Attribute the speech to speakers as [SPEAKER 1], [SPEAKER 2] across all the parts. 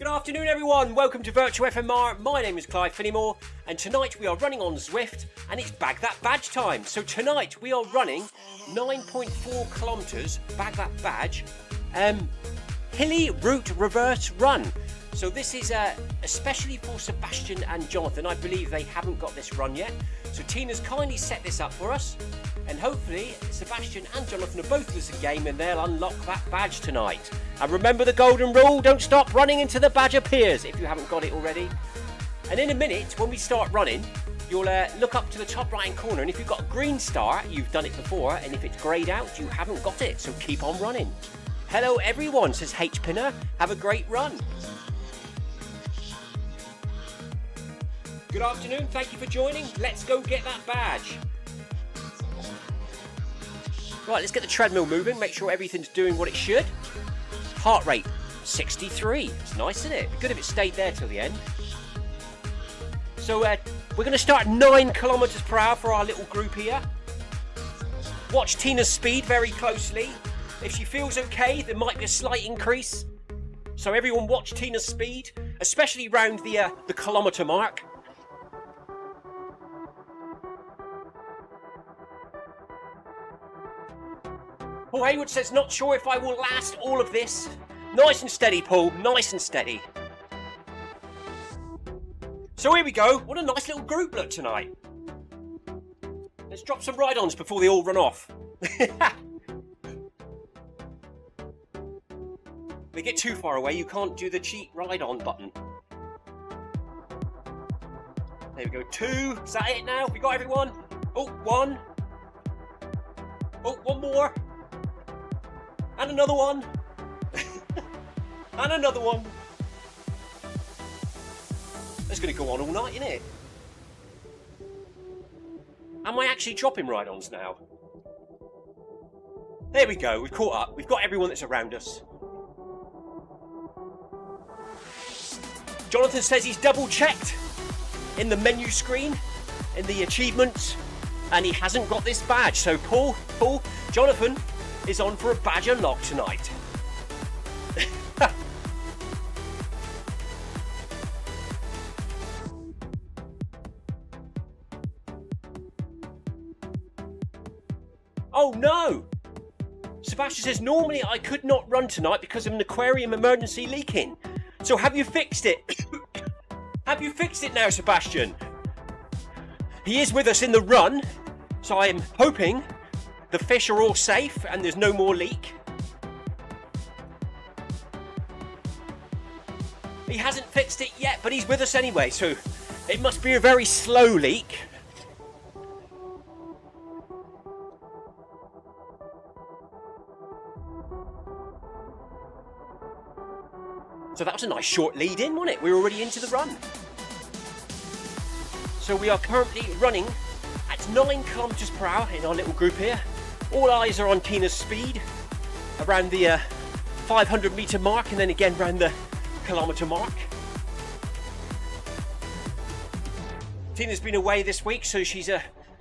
[SPEAKER 1] afternoon everyone, welcome to Virtual FMR. My name is Clive Finnimore and tonight we are running on Zwift and it's Bag That Badge time. So tonight we are running 9.4 kilometres, Bag That Badge, hilly route reverse run. So this is especially for Sebastian and Jonathan. I believe they haven't got this run yet. So Tina's kindly set this up for us and hopefully Sebastian and Jonathan are both losing game and they'll unlock that badge tonight. And remember the golden rule, don't stop running until the badge appears if you haven't got it already. And in a minute when we start running, you'll look up to the top right hand corner and if you've got a green star, you've done it before, and if it's greyed out, you haven't got it, so keep on running. Hello everyone, says H Pinner, have a great run. Good afternoon, thank you for joining. Let's go get that badge. Right, let's get the treadmill moving, make sure everything's doing what it should. Heart rate, 63. It's nice, isn't it? It'd be good if it stayed there till the end. So we're going to start 9 kilometers per hour for our little group here. Watch Tina's speed very closely. If she feels okay, there might be a slight increase. So everyone watch Tina's speed, especially round the kilometer mark. Paul Hayward says, not sure if I will last all of this. Nice and steady, Paul, nice and steady. So here we go, what a nice little group look tonight. Let's drop some ride-ons before they all run off. They get too far away, you can't do the cheat ride-on button. There we go, 2, is that it now? We got everyone? Oh, 1. Oh, 1 more. And another one. And another one. It's going to go on all night, isn't it? Am I actually dropping ride-ons now? There we go, we've caught up. We've got everyone that's around us. Jonathan says he's double-checked in the menu screen, in the achievements, and he hasn't got this badge. So Paul, Jonathan is on for a badge unlock tonight. Oh no! Sebastian says, normally I could not run tonight because of an aquarium emergency leaking. So have you fixed it? Have you fixed it now, Sebastian? He is with us in the run, so I am hoping the fish are all safe and there's no more leak. He hasn't fixed it yet, but he's with us anyway, so it must be a very slow leak. So that was a nice short lead in, wasn't it? We were already into the run. So we are currently running at 9 kilometers per hour in our little group here. All eyes are on Tina's speed around the 500 meter mark and then again around the kilometer mark. Tina's been away this week, so she's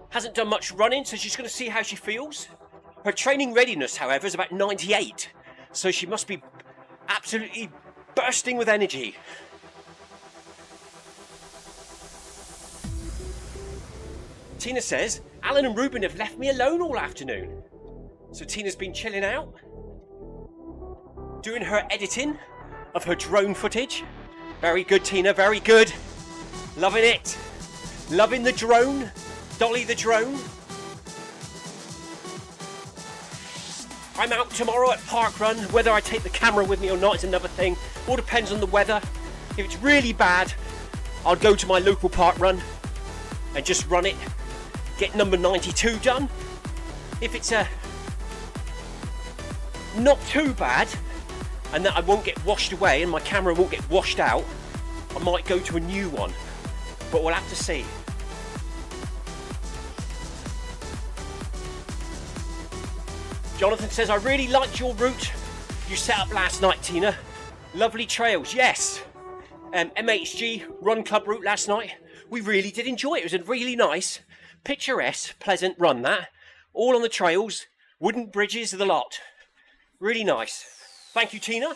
[SPEAKER 1] hasn't done much running, so she's going to see how she feels. Her training readiness, however, is about 98, so she must be absolutely bursting with energy. Tina says, Alan and Ruben have left me alone all afternoon. So Tina's been chilling out, doing her editing of her drone footage. Very good, Tina, very good. Loving it. Loving the drone. Dolly the drone. I'm out tomorrow at Park Run. Whether I take the camera with me or not is another thing. All depends on the weather. If it's really bad, I'll go to my local park run and just run it. Get number 92 done. If it's not too bad and that I won't get washed away and my camera won't get washed out, I might go to a new one, but we'll have to see. Jonathan says, I really liked your route you set up last night, Tina. Lovely trails, yes. MHG Run Club route last night. We really did enjoy it. It was a really nice, picturesque, pleasant run, that. All on the trails, wooden bridges, the lot. Really nice. Thank you, Tina.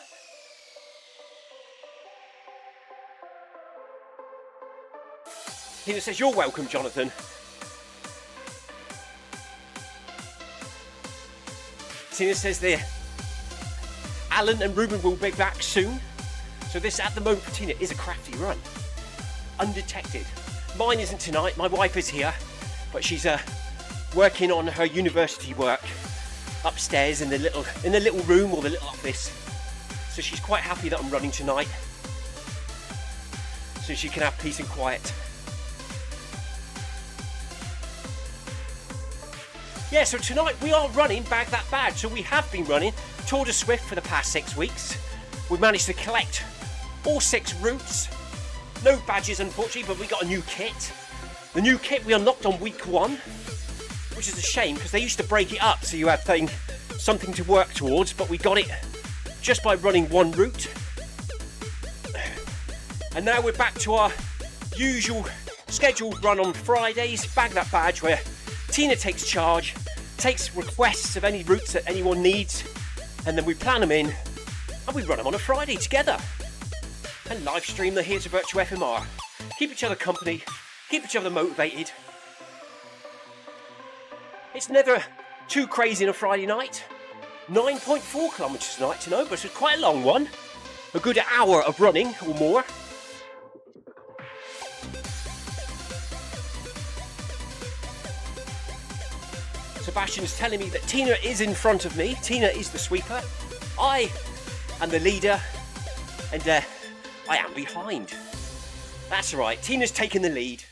[SPEAKER 1] Tina says, you're welcome, Jonathan. Tina says there, Alan and Ruben will be back soon. So this, at the moment for Tina, is a crafty run. Undetected. Mine isn't tonight, my wife is here, but she's working on her university work upstairs in the little room or the little office. So she's quite happy that I'm running tonight, so she can have peace and quiet. Yeah, so tonight we are running Bag That Badge. So we have been running Tour de Zwift for the past 6 weeks. We've managed to collect all 6 routes. No badges, unfortunately, but we got a new kit. The new kit we unlocked on week 1, which is a shame because they used to break it up so you had something to work towards, but we got it just by running one route. And now we're back to our usual scheduled run on Fridays, Bag That Badge, where Tina takes charge, takes requests of any routes that anyone needs, and then we plan them in and we run them on a Friday together and live stream the Here's a Virtual FMR. Keep each other company, keep each other motivated. It's never too crazy on a Friday night. 9.4 kilometres tonight to know, but it's quite a long one. A good hour of running or more. Sebastian's telling me that Tina is in front of me. Tina is the sweeper. I am the leader, and I am behind. That's right, Tina's taking the lead.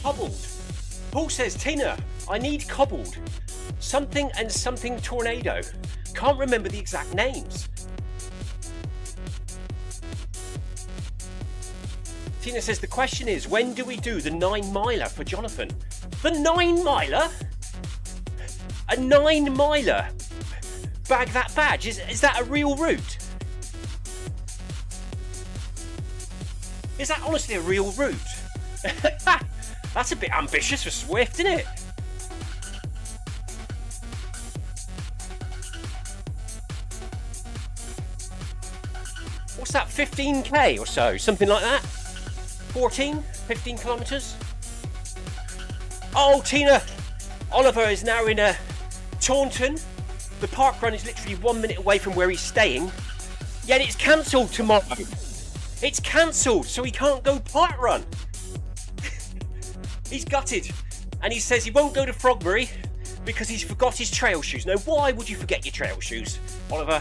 [SPEAKER 1] Cobbled. Paul says, Tina, I need cobbled. Something and something tornado. Can't remember the exact names. Tina says, the question is, when do we do the 9-miler for Jonathan? The 9-miler? A 9-miler? Bag That Badge? Is that a real route? Is that honestly a real route? That's a bit ambitious for Zwift, isn't it? What's that, 15k or so? Something like that? 15 kilometres? Oh, Tina! Oliver is now in Taunton. The park run is literally 1 minute away from where he's staying. Yet it's cancelled tomorrow. It's cancelled, so he can't go park run. He's gutted, and he says he won't go to Frogbury because he's forgot his trail shoes. Now, why would you forget your trail shoes, Oliver?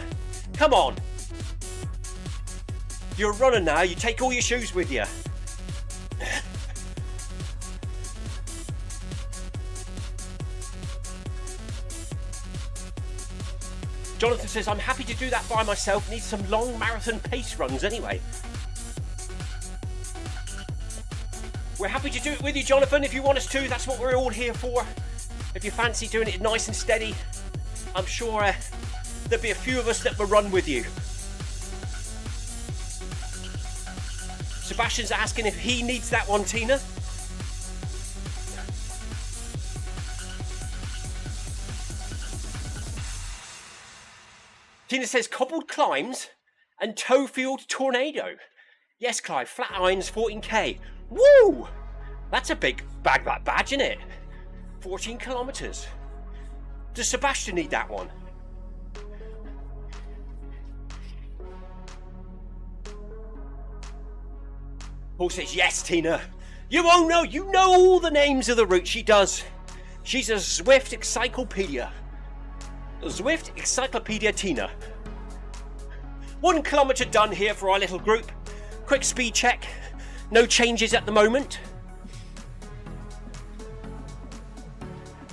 [SPEAKER 1] Come on. You're a runner now, you take all your shoes with you. Jonathan says, I'm happy to do that by myself, need some long marathon pace runs anyway. We're happy to do it with you, Jonathan, if you want us to. That's what we're all here for. If you fancy doing it nice and steady, I'm sure there'll be a few of us that will run with you. Sebastian's asking if he needs that one, Tina. Tina says, cobbled climbs and toe-field tornado. Yes, Clive, flat irons 14k. Woo! That's a big Bag That Badge, isn't it? 14 kilometres. Does Sebastian need that one? Paul says, yes, Tina. You won't know. You know all the names of the route. She does. She's a Zwift encyclopedia. Zwift encyclopedia Tina. 1 kilometre done here for our little group. Quick speed check. No changes at the moment.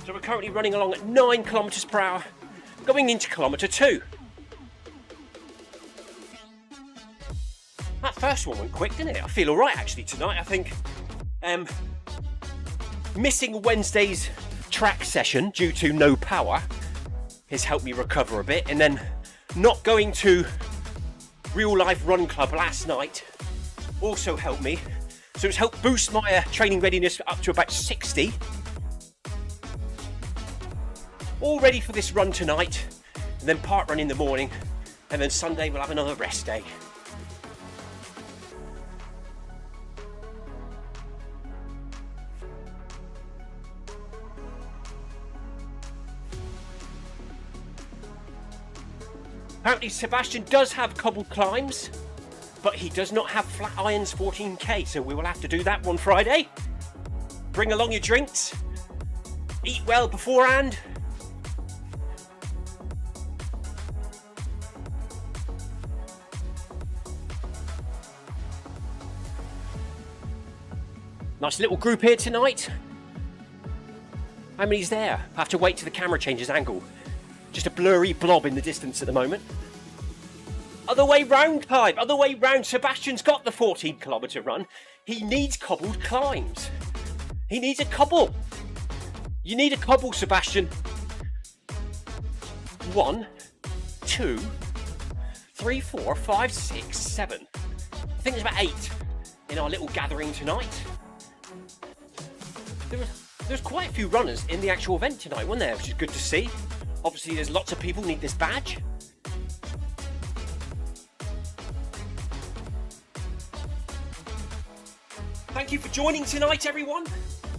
[SPEAKER 1] So we're currently running along at 9 kilometres per hour, going into kilometre 2. That first one went quick, didn't it? I feel all right actually tonight. I think missing Wednesday's track session due to no power has helped me recover a bit, and then not going to real life run club last night also helped me. So it's helped boost my training readiness up to about 60. All ready for this run tonight, and then part run in the morning, and then Sunday we'll have another rest day. Apparently Sebastian does have cobbled climbs, but he does not have flat irons 14k, so we will have to do that one Friday. Bring along your drinks, eat well beforehand. Nice little group here tonight. How many's there? I have to wait till the camera changes angle. Just a blurry blob in the distance at the moment. Other way round, Clive, other way round. Sebastian's got the 14-kilometre run. He needs cobbled climbs. He needs a cobble. You need a cobble, Sebastian. 1, 2, 3, 4, 5, 6, 7. I think there's about 8 in our little gathering tonight. There's quite a few runners in the actual event tonight, wasn't there? Which is good to see. Obviously, there's lots of people who need this badge. Thank you for joining tonight, everyone.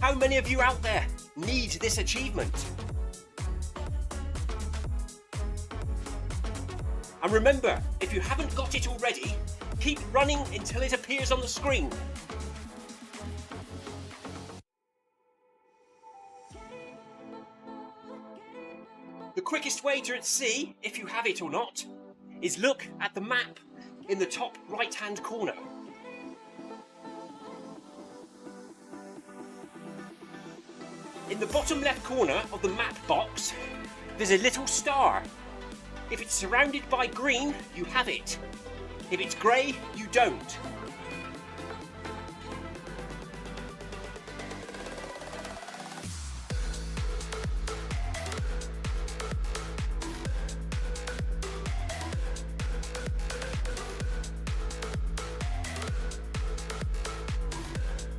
[SPEAKER 1] How many of you out there need this achievement? And remember, if you haven't got it already, keep running until it appears on the screen. The quickest way to see if you have it or not is look at the map in the top right-hand corner. In the bottom left corner of the map box, there's a little star. If it's surrounded by green, you have it. If it's grey, you don't.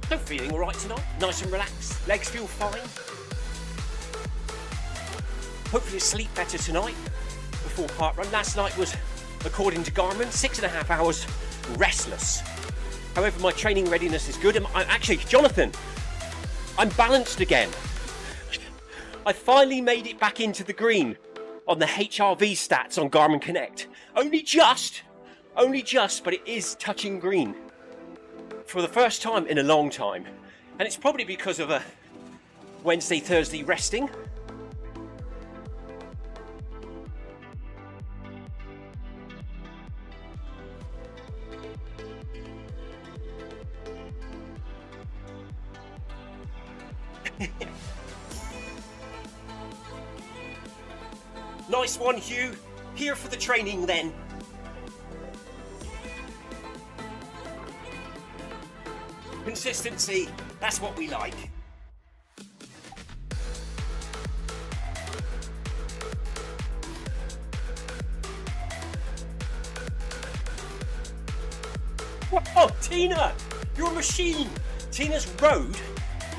[SPEAKER 1] So feeling alright tonight? Nice and relaxed? Legs feel fine? Hopefully sleep better tonight before part run. Last night was, according to Garmin, 6.5 hours restless. However, my training readiness is good. Actually, Jonathan, I'm balanced again. I finally made it back into the green on the HRV stats on Garmin Connect. Only just, but it is touching green for the first time in a long time. And it's probably because of a Wednesday, Thursday resting. Nice one, Hugh. Here for the training then. Consistency, that's what we like. Oh, Tina, you're a machine. Tina's rode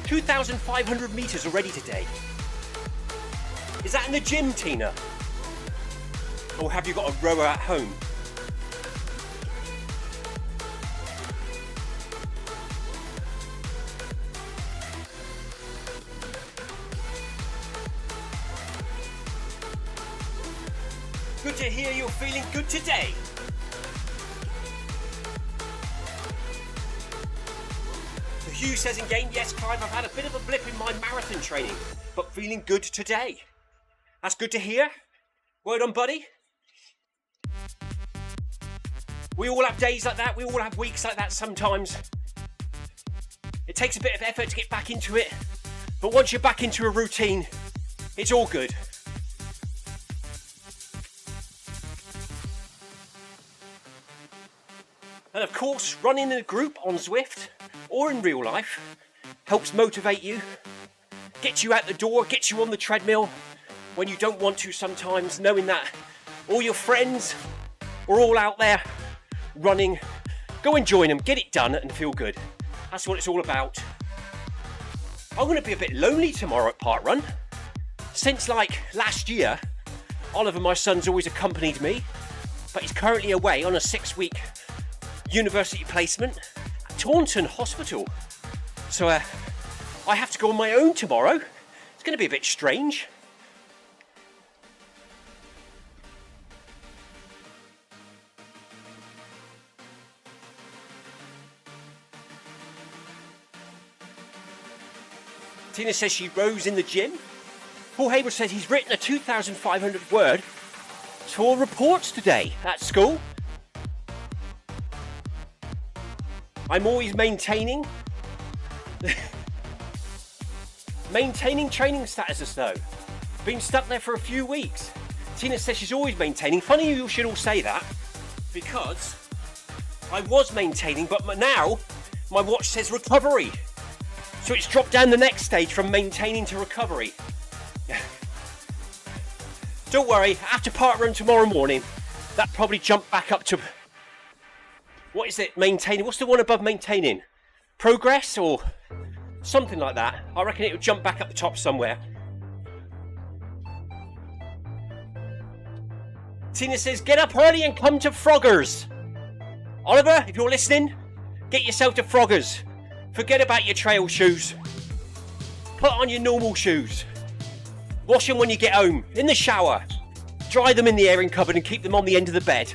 [SPEAKER 1] 2,500 metres already today. Is that in the gym, Tina? Or have you got a rower at home? Good to hear you're feeling good today. Hugh says in game, yes, Clive, I've had a bit of a blip in my marathon training, but feeling good today. That's good to hear. Word on, buddy. We all have days like that. We all have weeks like that sometimes. It takes a bit of effort to get back into it, but once you're back into a routine, it's all good. And of course, running in a group on Zwift or in real life helps motivate you, gets you out the door, gets you on the treadmill when you don't want to sometimes, knowing that all your friends are all out there running, go and join them, get it done and feel good. That's what it's all about. I'm going to be a bit lonely tomorrow at Park Run. Since like last year, Oliver, my son's always accompanied me, but he's currently away on a 6-week university placement at Taunton Hospital. So I have to go on my own tomorrow. It's going to be a bit strange. Tina says she rows in the gym. Paul Hayward says he's written a 2,500 word for reports today at school. I'm always maintaining training statuses though. Been stuck there for a few weeks. Tina says she's always maintaining. Funny you should all say that, because I was maintaining, but now my watch says recovery. So it's dropped down the next stage from maintaining to recovery. Don't worry, after Park Run tomorrow morning, that probably jumped back up to, what is it, maintaining? What's the one above maintaining? Progress or something like that. I reckon it would jump back up the top somewhere. Tina says, get up early and come to Froggers. Oliver, if you're listening, get yourself to Froggers. Forget about your trail shoes. Put on your normal shoes. Wash them when you get home, in the shower. Dry them in the airing cupboard and keep them on the end of the bed.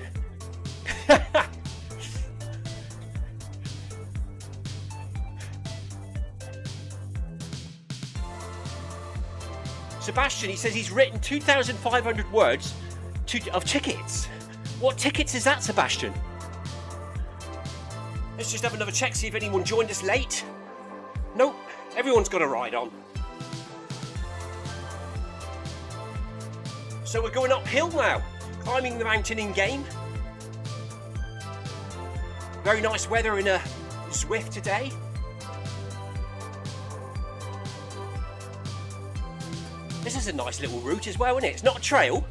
[SPEAKER 1] Sebastian, he says he's written 2,500 words of tickets. What tickets is that, Sebastian? Let's just have another check, see if anyone joined us late. Nope, everyone's got a ride on. So we're going uphill now, climbing the mountain in game. Very nice weather in Zwift today. This is a nice little route as well, isn't it? It's not a trail,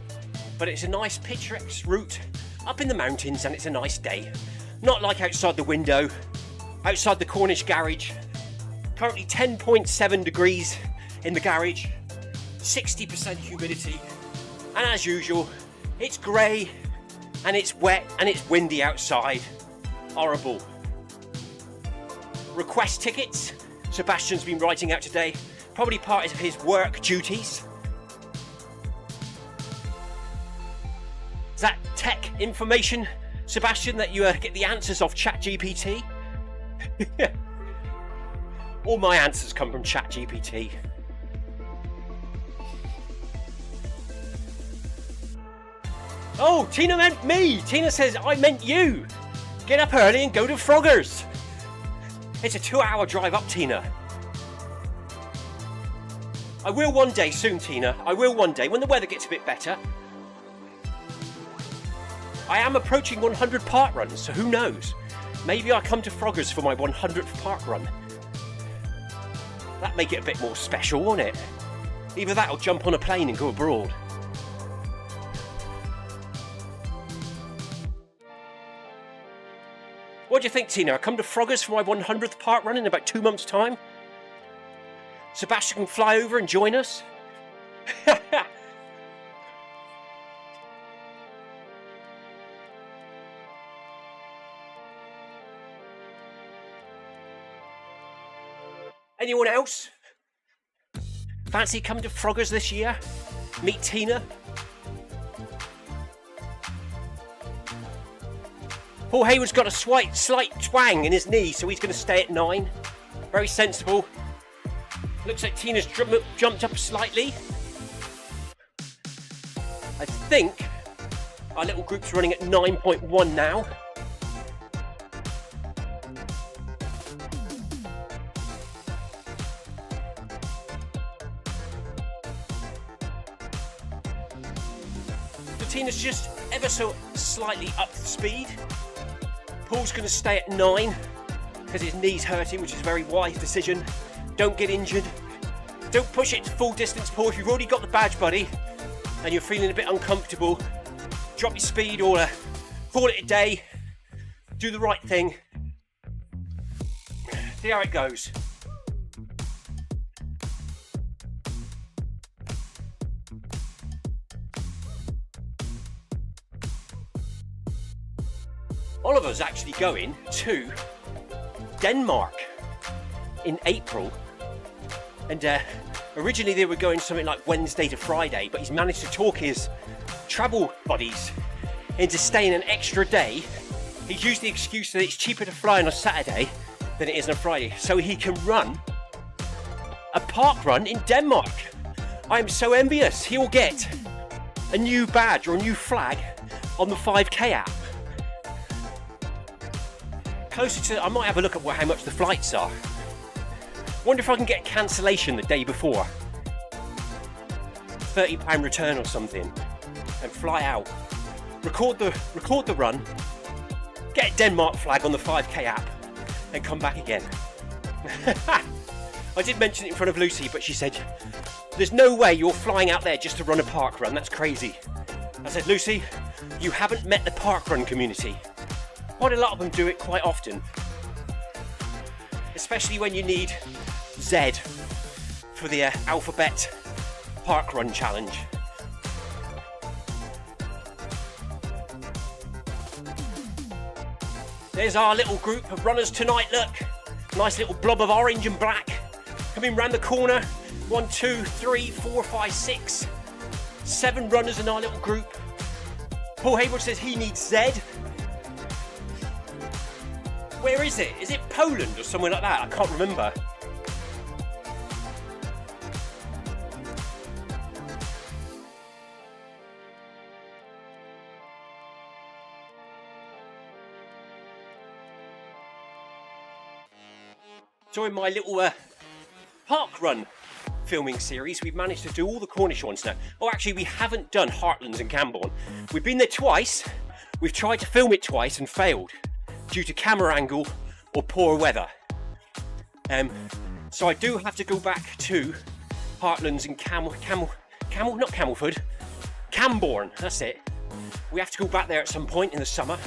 [SPEAKER 1] but it's a nice picturesque route up in the mountains, and it's a nice day. Not like outside the window, outside the Cornish garage. Currently 10.7 degrees in the garage, 60% humidity, and as usual, it's grey and it's wet and it's windy outside. Horrible. Request tickets. Sebastian's been writing out today, probably part of his work duties. Is that tech information, Sebastian, that you get the answers off ChatGPT? All my answers come from ChatGPT. Oh, Tina meant me. Tina says, I meant you. Get up early and go to Froggers. It's a 2-hour drive up, Tina. I will one day soon, Tina. I will one day when the weather gets a bit better. I am approaching 100 park runs, so who knows? Maybe I'll come to Froggers for my 100th park run. That'd make it a bit more special, won't it? Either that or jump on a plane and go abroad. What do you think, Tina? I'll come to Froggers for my 100th park run in about 2 months' time? Sebastian can fly over and join us? Anyone else? Fancy coming to Froggers this year? Meet Tina? Paul Hayward's got a slight twang in his knee, so he's going to stay at 9. Very sensible. Looks like Tina's jumped up slightly. I think our little group's running at 9.1 now. So Tina's just ever so slightly up the speed. Paul's going to stay at 9 because his knee's hurting, which is a very wise decision. Don't get injured. Don't push it to full distance, Paul. If you've already got the badge, buddy, and you're feeling a bit uncomfortable, drop your speed or call it a day. do the right thing, see how it goes. Oliver's actually going to Denmark in April, and originally they were going something like Wednesday to Friday, but he's managed to talk his travel buddies into staying an extra day. He's used the excuse that it's cheaper to fly on a Saturday than it is on a Friday, so he can run a park run in Denmark. I am so envious. He will get a new badge or a new flag on the 5K app. Closer to, I might have a look at how much the flights are. Wonder if I can get a cancellation the day before. £30 return or something, and fly out. Record the run, get a Denmark flag on the 5K app, and come back again. I did mention it in front of Lucy, but she said, there's no way you're flying out there just to run a park run, that's crazy. I said, Lucy, you haven't met the park run community. Quite a lot of them do it quite often, especially when you need Z for the alphabet park run challenge. There's our little group of runners tonight, look. Nice little blob of orange and black coming round the corner. 1, 2, 3, 4, 5, 6, 7 runners in our little group. Paul Hayward says he needs Z. Where is it? Is it Poland or somewhere like that? I can't remember. During my little park run filming series, we've managed to do all the Cornish ones now. Oh, actually, we haven't done Heartlands and Camborne. We've been there twice. We've tried to film it twice and failed due to camera angle or poor weather. So I do have to go back to Heartlands and Camborne, that's it. We have to go back there at some point in the summer.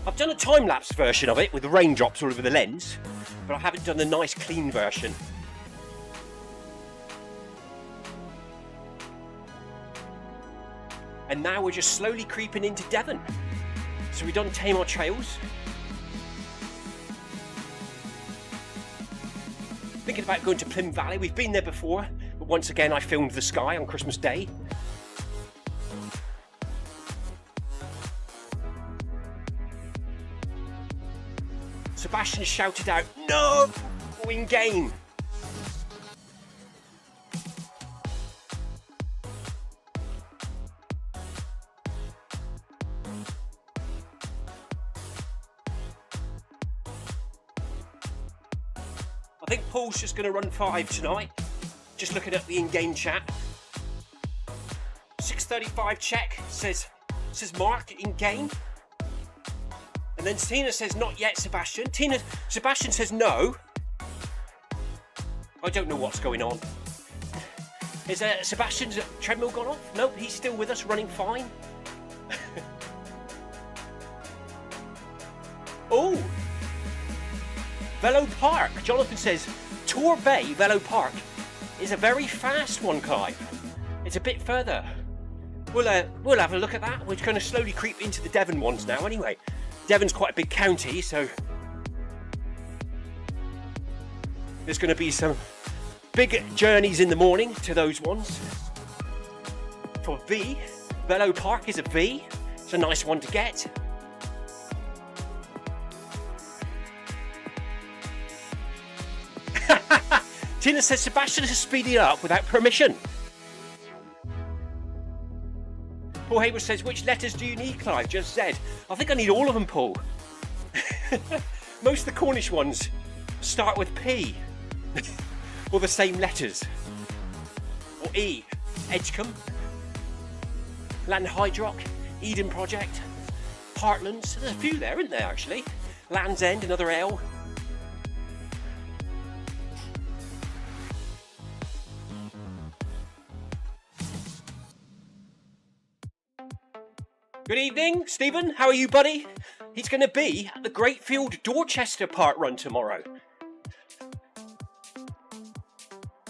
[SPEAKER 1] I've done a time-lapse version of it with the raindrops all over the lens, but I haven't done the nice clean version. And now we're just slowly creeping into Devon. So we've done Tame Our Trails. Thinking about going to Plym Valley. We've been there before, but once again I filmed the sky on Christmas Day. Sebastian shouted out, "No! In game!" I think Paul's just going to run 5 tonight. Just looking at the in-game chat. 6:35 check says Mark in game. And then Tina says not yet, Sebastian. Sebastian says no. I don't know what's going on. Is Sebastian's treadmill gone off? Nope, he's still with us, running fine. Oh! Velo Park. Jonathan says, Tor Bay Velo Park is a very fast one, Clive. It's a bit further. We'll have a look at that. We're going to slowly creep into the Devon ones now anyway. Devon's quite a big county, so there's going to be some big journeys in the morning to those ones. For V, Velo Park is a V. It's a nice one to get. Tina says Sebastian is speeding up without permission. Paul Hayward says, which letters do you need, Clive? Just Z. I think I need all of them, Paul. Most of the Cornish ones start with P. Or the same letters. Or E. Edgecombe. Lanhydrock. Eden Project. Heartlands. There's a few there, isn't there, actually? Land's End, another L. Good evening, Stephen. How are you, buddy? He's going to be at the Greatfield Dorchester Park Run tomorrow.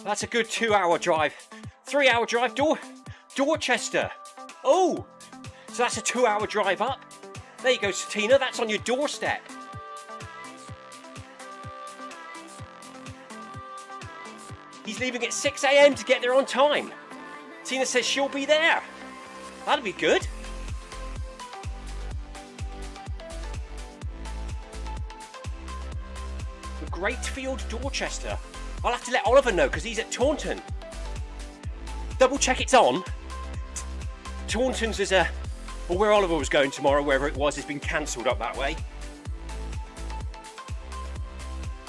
[SPEAKER 1] That's a good 2-hour drive. 3-hour drive, Dorchester. Oh, so that's a 2-hour drive up. There you go, Tina. That's on your doorstep. He's leaving at 6 a.m. to get there on time. Tina says she'll be there. That'll be good. The Greatfield Dorchester. I'll have to let Oliver know because he's at Taunton. Double check it's on. Taunton's is or where Oliver was going tomorrow, wherever it was, has been cancelled up that way.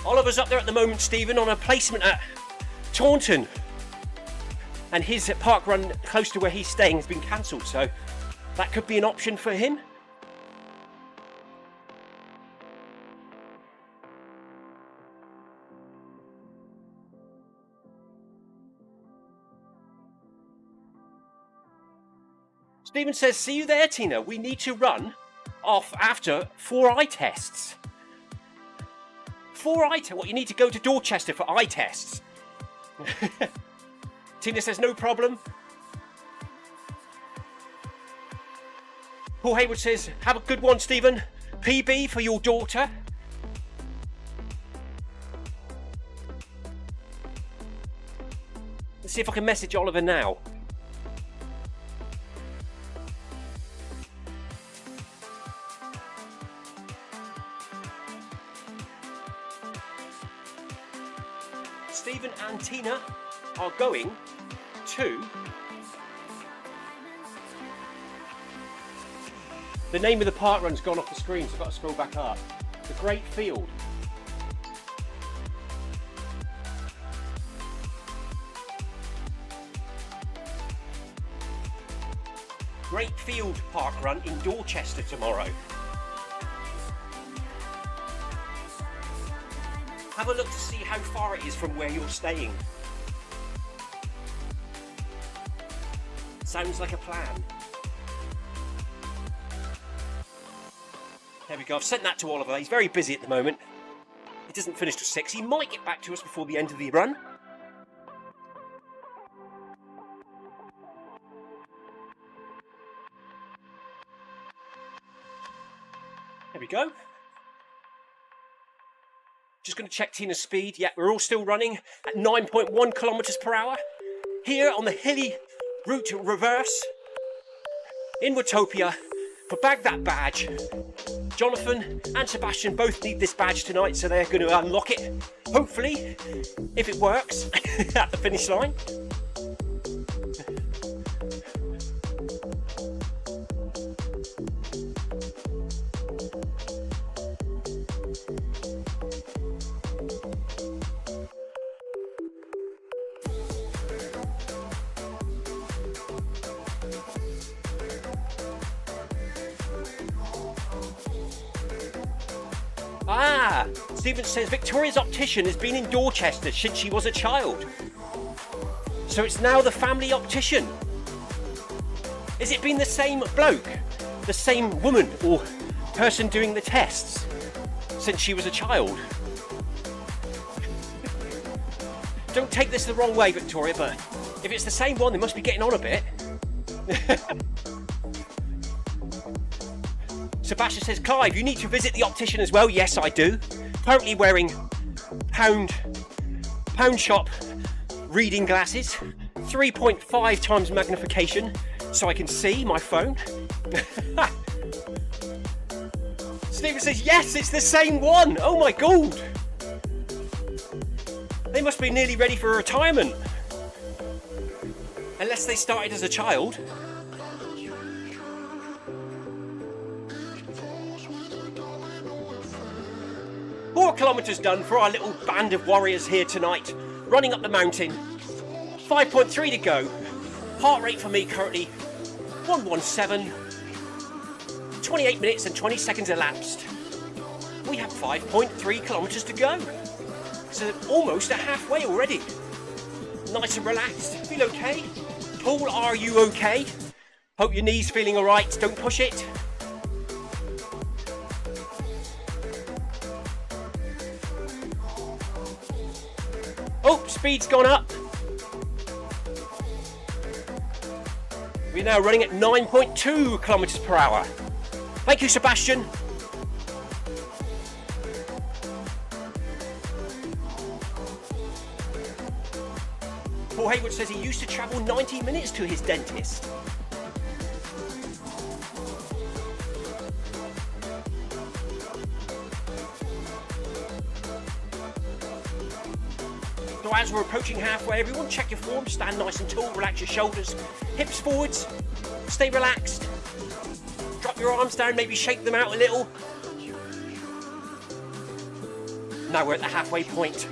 [SPEAKER 1] Oliver's up there at the moment, Stephen, on a placement at Taunton. And his park run close to where he's staying has been cancelled, so that could be an option for him. Stephen says, see you there, Tina. We need to run off after 4 eye tests. 4 eye tests? What, you need to go to Dorchester for eye tests? Tina says, no problem. Paul Hayward says, have a good one, Stephen. PB for your daughter. Let's see if I can message Oliver now. Stephen and Tina are going to... The name of the park run's gone off the screen, so I've got to scroll back up. The Greatfield. Greatfield Park Run in Dorchester tomorrow. Have a look to see how far it is from where you're staying. Sounds like a plan. There we go, I've sent that to Oliver. He's very busy at the moment. He doesn't finish till 6. He might get back to us before the end of the run. There we go. Just going to check Tina's speed. Yeah, we're all still running at 9.1 kilometers per hour. Here on the hilly route reverse in Watopia for Bag That Badge. Jonathan and Sebastian both need this badge tonight, so they're going to unlock it. Hopefully, if it works, at the finish line. Stephen says Victoria's optician has been in Dorchester since she was a child. So it's now the family optician. Has it been the same bloke, the same woman or person doing the tests since she was a child? Don't take this the wrong way, Victoria, but if it's the same one, they must be getting on a bit. Sebastian says, Clive, you need to visit the optician as well. Yes, I do. Currently wearing pound shop reading glasses, 3.5 times magnification, so I can see my phone. Stephen says, yes, it's the same one. Oh my God. They must be nearly ready for retirement. Unless they started as a child. 4 kilometres done for our little band of warriors here tonight, running up the mountain. 5.3 to go. Heart rate for me currently 117. 28 minutes and 20 seconds elapsed. We have 5.3 kilometres to go. So almost at halfway already. Nice and relaxed. Feel okay? Paul, are you okay? Hope your knee's feeling all right. Don't push it. Oh, speed's gone up. We're now running at 9.2 kilometers per hour. Thank you, Sebastian. Paul Hayward says he used to travel 90 minutes to his dentist. So as we're approaching halfway, everyone check your form, stand nice and tall, relax your shoulders, hips forwards, stay relaxed, drop your arms down, maybe shake them out a little. Now we're at the halfway point.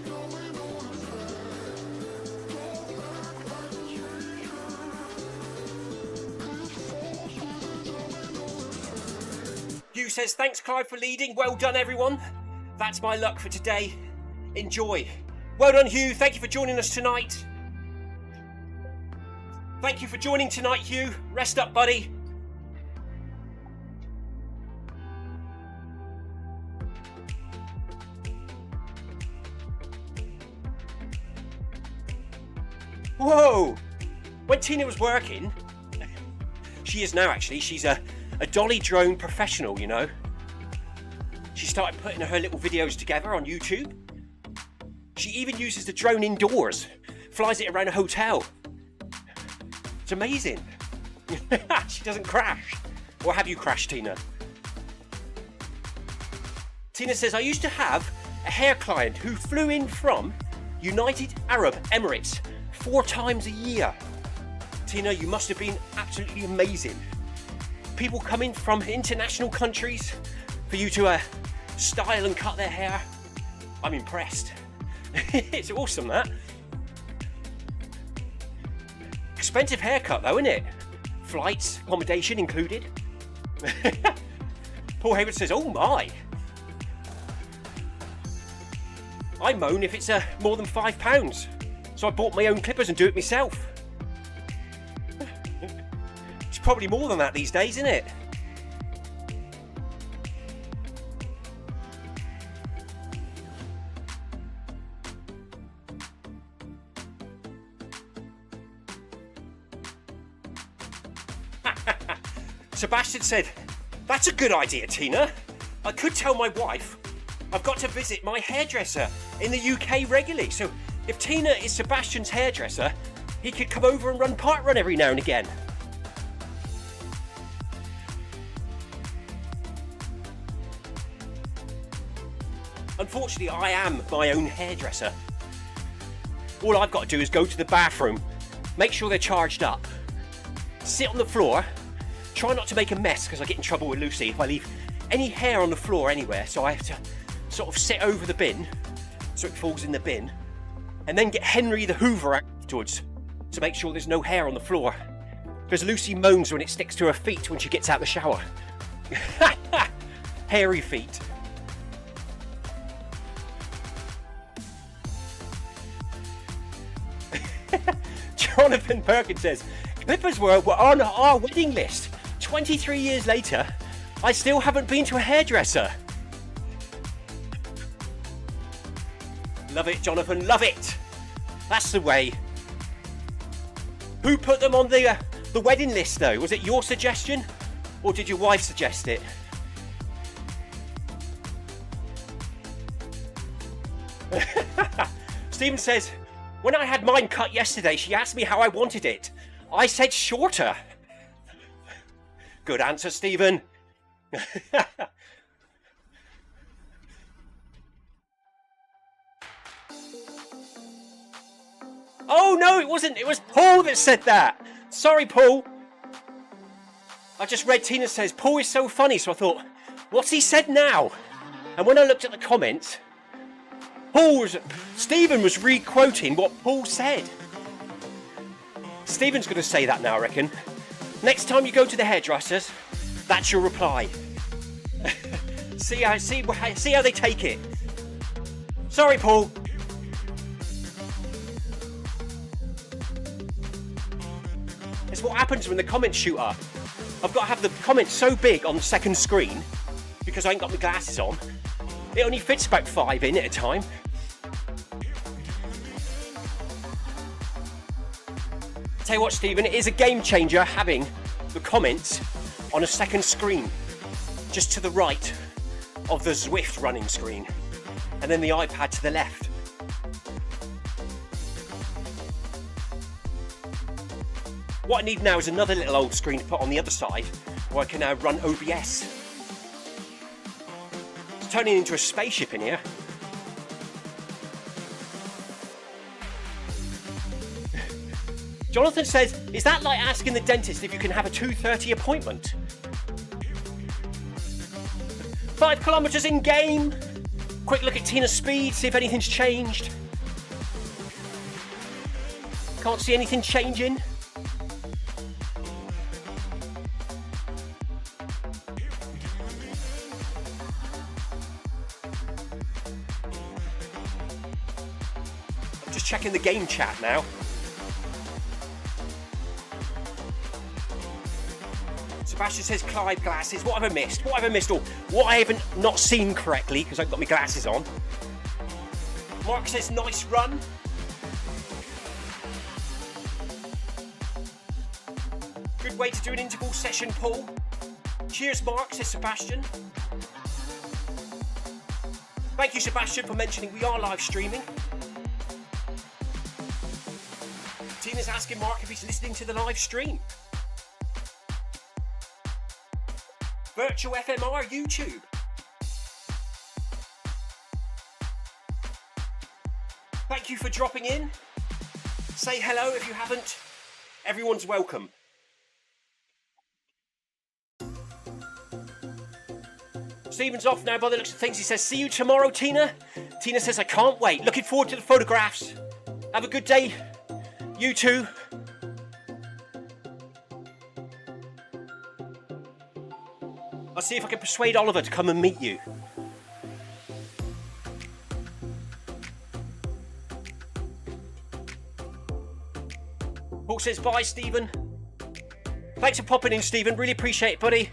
[SPEAKER 1] Hugh says, thanks Clive for leading, well done everyone. That's my luck for today. Enjoy. Well done, Hugh. Thank you for joining us tonight. Thank you for joining tonight, Hugh. Rest up, buddy. Whoa! When Tina was working, she is now actually, she's a dolly drone professional, you know. She started putting her little videos together on YouTube. She even uses the drone indoors, flies it around a hotel. It's amazing. She doesn't crash. Or have you crashed, Tina? Tina says, I used to have a hair client who flew in from United Arab Emirates 4 times a year. Tina, you must have been absolutely amazing. People coming from international countries for you to style and cut their hair. I'm impressed. It's awesome, that. Expensive haircut though, isn't it? Flights, accommodation included. Paul Hayward says, oh my. I moan if it's more than £5. So I bought my own clippers and do it myself. It's probably more than that these days, isn't it? Sebastian said, that's a good idea, Tina. I could tell my wife I've got to visit my hairdresser in the UK regularly. So if Tina is Sebastian's hairdresser, he could come over and run part run every now and again. Unfortunately, I am my own hairdresser. All I've got to do is go to the bathroom, make sure they're charged up, sit on the floor, try not to make a mess because I get in trouble with Lucy if I leave any hair on the floor anywhere, so I have to sort of sit over the bin so it falls in the bin, and then get Henry the Hoover afterwards to make sure there's no hair on the floor, because Lucy moans when it sticks to her feet when she gets out of the shower. Hairy feet. Jonathan Perkins says, Clippers were on our wedding list. 23 years later, I still haven't been to a hairdresser. Love it, Jonathan, love it. That's the way. Who put them on the wedding list though? Was it your suggestion or did your wife suggest it? Stephen says, when I had mine cut yesterday, she asked me how I wanted it. I said shorter. Good answer, Stephen. Oh no, it wasn't. It was Paul that said that. Sorry, Paul. I just read Tina says, Paul is so funny, so I thought, what's he said now? And when I looked at the comments, Stephen was re-quoting what Paul said. Stephen's going to say that now, I reckon. Next time you go to the hairdressers, that's your reply. see how they take it. Sorry, Paul. It's what happens when the comments shoot up. I've got to have the comments so big on the second screen because I ain't got my glasses on. It only fits about 5 in at a time. Tell you what, Stephen, it is a game changer having the comments on a second screen, just to the right of the Zwift running screen, and then the iPad to the left. What I need now is another little old screen to put on the other side where I can now run OBS. It's turning into a spaceship in here. Jonathan says, is that like asking the dentist if you can have a 2:30 appointment? 5 kilometers in game. Quick look at Tina's speed, see if anything's changed. Can't see anything changing. I'm just checking the game chat now. Sebastian says Clive glasses. What have I missed? What have I missed? Or what I haven't not seen correctly because I've got my glasses on. Mark says nice run. Good way to do an interval session, Paul. Cheers, Mark, says Sebastian. Thank you, Sebastian, for mentioning we are live streaming. Tina's asking Mark if he's listening to the live stream. Virtual FMR YouTube. Thank you for dropping in. Say hello if you haven't. Everyone's welcome. Stephen's off now by the looks of things. He says, see you tomorrow, Tina. Tina says, I can't wait. Looking forward to the photographs. Have a good day, you too. I'll see if I can persuade Oliver to come and meet you. Paul says bye, Stephen. Thanks for popping in, Stephen. Really appreciate it, buddy.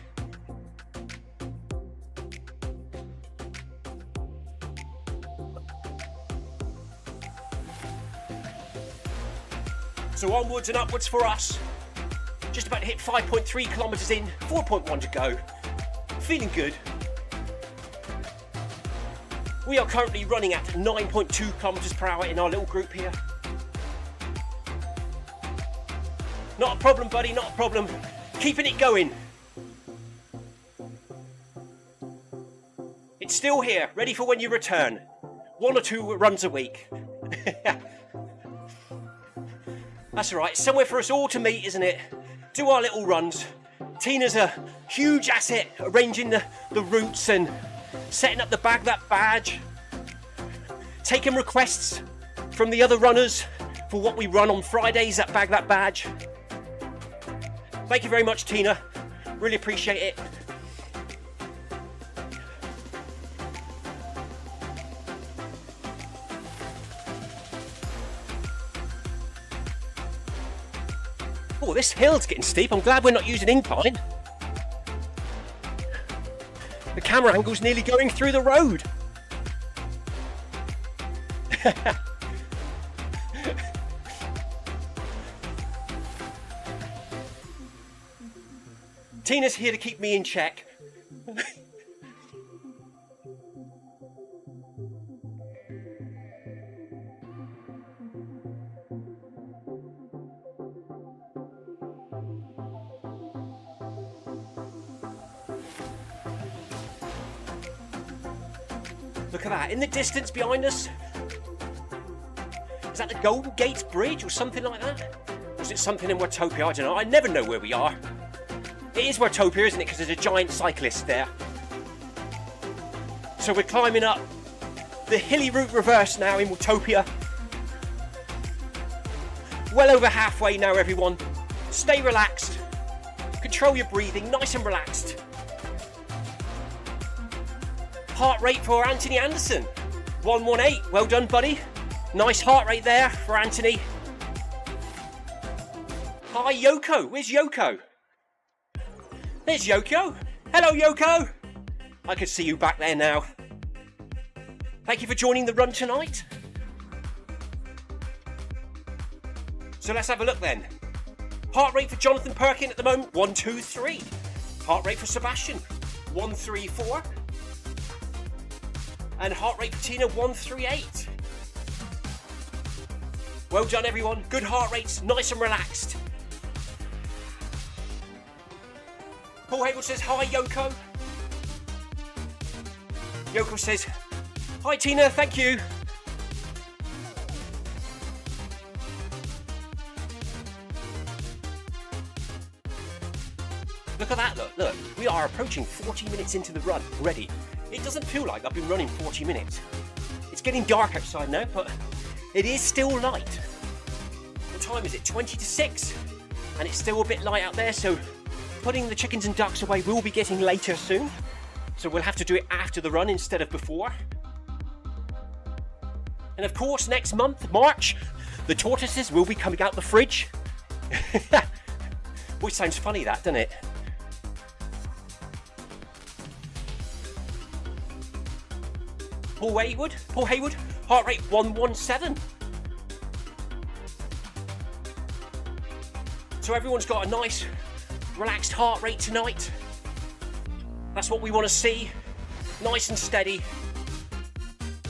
[SPEAKER 1] So onwards and upwards for us. Just about to hit 5.3 kilometres in, 4.1 to go. Feeling good. We are currently running at 9.2 kilometers per hour in our little group here. Not a problem, buddy, not a problem. Keeping it going. It's still here, ready for when you return. 1 or 2 runs a week. That's all right, somewhere for us all to meet, isn't it? Do our little runs. Tina's a huge asset, arranging the routes and setting up the Bag That Badge, taking requests from the other runners for what we run on Fridays at Bag That Badge. Thank you very much, Tina. Really appreciate it. Oh, this hill's getting steep. I'm glad we're not using incline. The camera angle's nearly going through the road. Tina's here to keep me in check. Look at that, in the distance behind us. Is that the Golden Gate Bridge or something like that? Or is it something in Watopia? I don't know, I never know where we are. It is Watopia, isn't it? Because there's a giant cyclist there. So we're climbing up the hilly route reverse now in Watopia. Well over halfway now, everyone. Stay relaxed. Control your breathing, nice and relaxed. Heart rate for Anthony Anderson, 118. Well done, buddy. Nice heart rate there for Anthony. Hi, Yoko. Where's Yoko? There's Yoko. Hello, Yoko. I can see you back there now. Thank you for joining the run tonight. So let's have a look then. Heart rate for Jonathan Perkin at the moment, 123. Heart rate for Sebastian, 134. And heart rate for Tina, 138. Well done, everyone. Good heart rates, nice and relaxed. Paul Hayward says, hi, Yoko. Yoko says, hi, Tina, thank you. Look at that, look. We are approaching 40 minutes into the run already. It doesn't feel like I've been running 40 minutes. It's getting dark outside now, but it is still light. What time is it? 20 to 6. And it's still a bit light out there, so putting the chickens and ducks away will be getting later soon. So we'll have to do it after the run instead of before. And of course, next month, March, the tortoises will be coming out the fridge. Which sounds funny, that, doesn't it? Paul Hayward, heart rate 117. So everyone's got a nice, relaxed heart rate tonight. That's what we want to see. Nice and steady.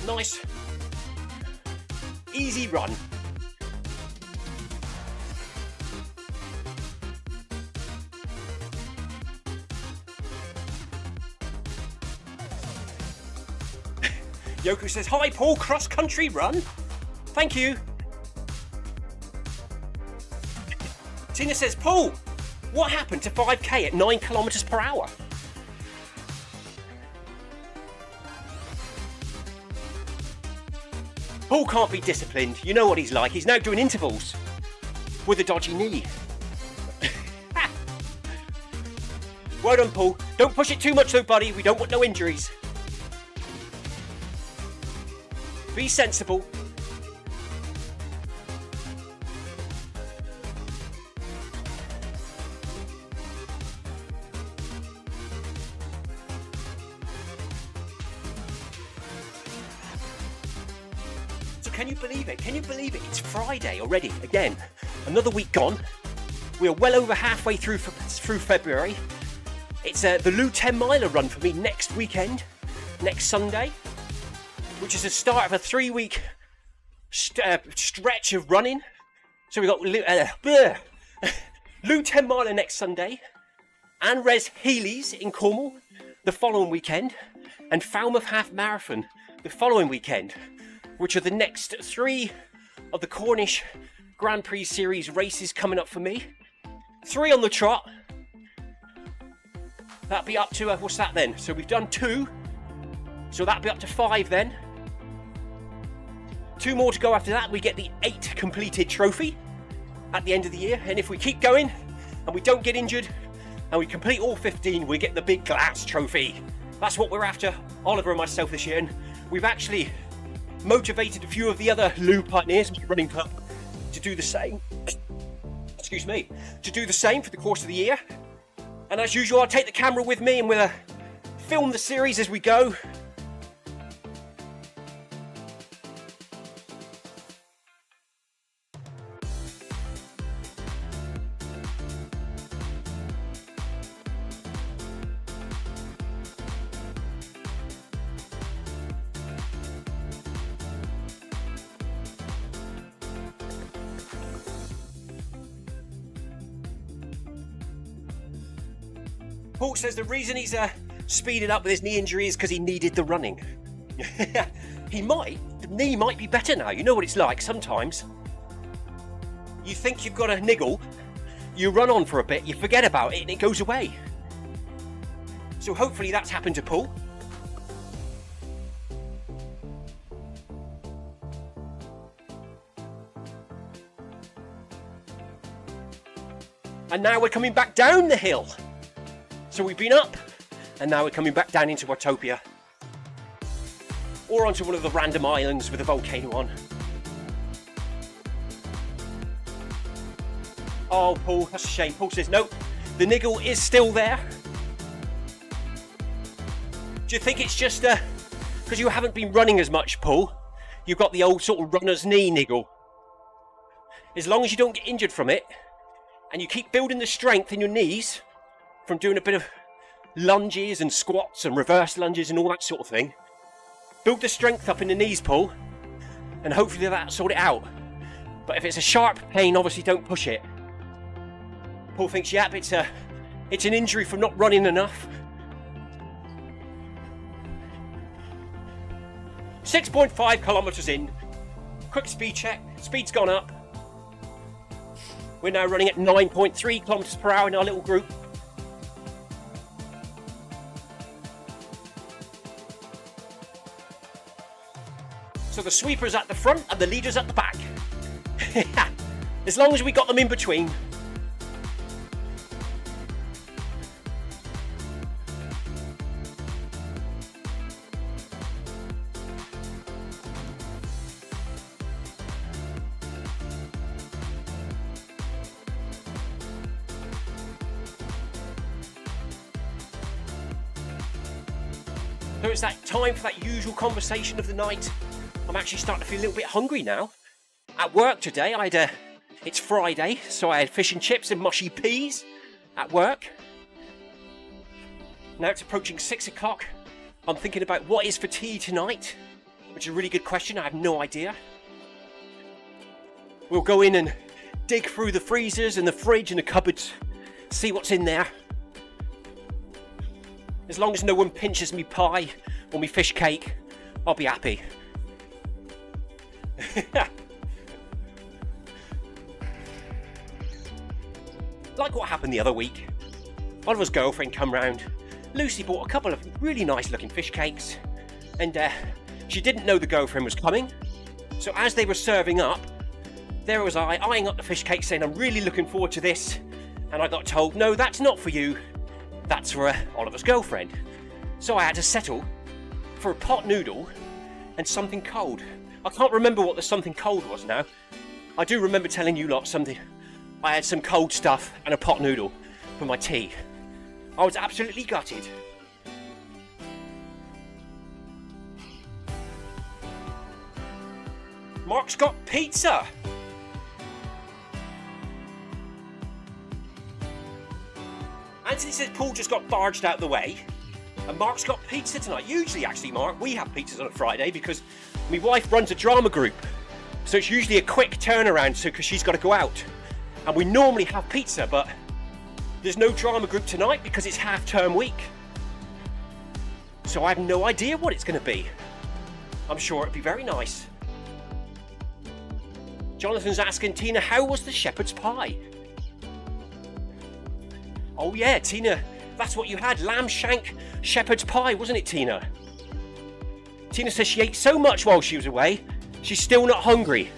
[SPEAKER 1] Nice, easy run. Yoko says, hi Paul, cross-country run. Thank you. Tina says, Paul, what happened to 5k at 9 kilometers per hour? Paul can't be disciplined. You know what he's like. He's now doing intervals with a dodgy knee. Well done, Paul. Don't push it too much though, buddy. We don't want no injuries. Be sensible. So can you believe it? Can you believe it? It's Friday already. Again, another week gone. We are well over halfway through February. It's the Lou 10 miler run for me next weekend, next Sunday, which is the start of a 3-week stretch of running. So we've got Lou 10 miler next Sunday, and Res Healy's in Cornwall the following weekend, and Falmouth Half Marathon the following weekend, which are the next 3 of the Cornish Grand Prix Series races coming up for me. 3 on the trot. That'll be up to, what's that then? So we've done 2, so that'll be up to 5 then. 2 more to go after that. We get the 8 completed trophy at the end of the year. And if we keep going and we don't get injured and we complete all 15, we get the big glass trophy. That's what we're after, Oliver and myself, this year. And we've actually motivated a few of the other Lou pioneers in the running club to do the same. Excuse me, to do the same for the course of the year. And as usual, I'll take the camera with me and we'll film the series as we go. Paul says the reason he's speeded up with his knee injury is because he needed the running. The knee might be better now. You know what it's like sometimes. You think you've got a niggle, you run on for a bit, you forget about it and it goes away. So hopefully that's happened to Paul. And now we're coming back down the hill. So we've been up, and now we're coming back down into Watopia. Or onto one of the random islands with a volcano on. Oh, Paul, that's a shame. Paul says, nope, the niggle is still there. Do you think it's just because you haven't been running as much, Paul? You've got the old sort of runner's knee niggle. As long as you don't get injured from it, and you keep building the strength in your knees from doing a bit of lunges and squats and reverse lunges and all that sort of thing, build the strength up in the knees, Paul, and hopefully that'll sort it out. But if it's a sharp pain, obviously don't push it. Paul thinks, yep, it's an injury from not running enough. 6.5 kilometres in. Quick speed check. Speed's gone up. We're now running at 9.3 kilometres per hour in our little group. So the sweeper's at the front and the leader's at the back. As long as we got them in between. So it's that time for that usual conversation of the night. I'm actually starting to feel a little bit hungry now. At work today, it's Friday, so I had fish and chips and mushy peas at work. Now it's approaching 6 o'clock. I'm thinking about what is for tea tonight, which is a really good question. I have no idea. We'll go in and dig through the freezers and the fridge and the cupboards, see what's in there. As long as no one pinches me pie or me fish cake, I'll be happy. Like what happened the other week. Oliver's girlfriend come round. Lucy bought a couple of really nice looking fish cakes, and she didn't know the girlfriend was coming. So as they were serving up, there was I eyeing up the fish cake saying, I'm really looking forward to this. And I got told, no, that's not for you. That's for Oliver's girlfriend. So I had to settle for a pot noodle and something cold. I can't remember what the something cold was now. I do remember telling you lot something. I had some cold stuff and a pot noodle for my tea. I was absolutely gutted. Mark's got pizza. Anthony says Paul just got barged out of the way, and Mark's got pizza tonight. Usually, actually, Mark, we have pizzas on a Friday because my wife runs a drama group, so it's usually a quick turnaround. So because she's got to go out, and we normally have pizza, but there's no drama group tonight because it's half-term week. So I have no idea what it's going to be. I'm sure it'll be very nice. Jonathan's asking Tina, how was the shepherd's pie? Oh yeah, Tina, that's what you had, lamb shank shepherd's pie, wasn't it, Tina? Tina says she ate so much while she was away, she's still not hungry.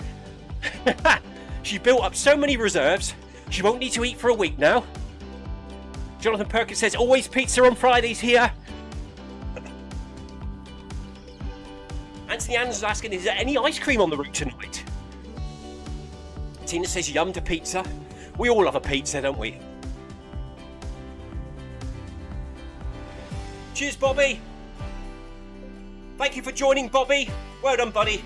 [SPEAKER 1] She built up so many reserves, she won't need to eat for a week now. Jonathan Perkins says, always pizza on Fridays here. Anthony Anderson's asking, is there any ice cream on the route tonight? Tina says, yum to pizza. We all love a pizza, don't we? Cheers, Bobby. Thank you for joining, Bobby. Well done, buddy.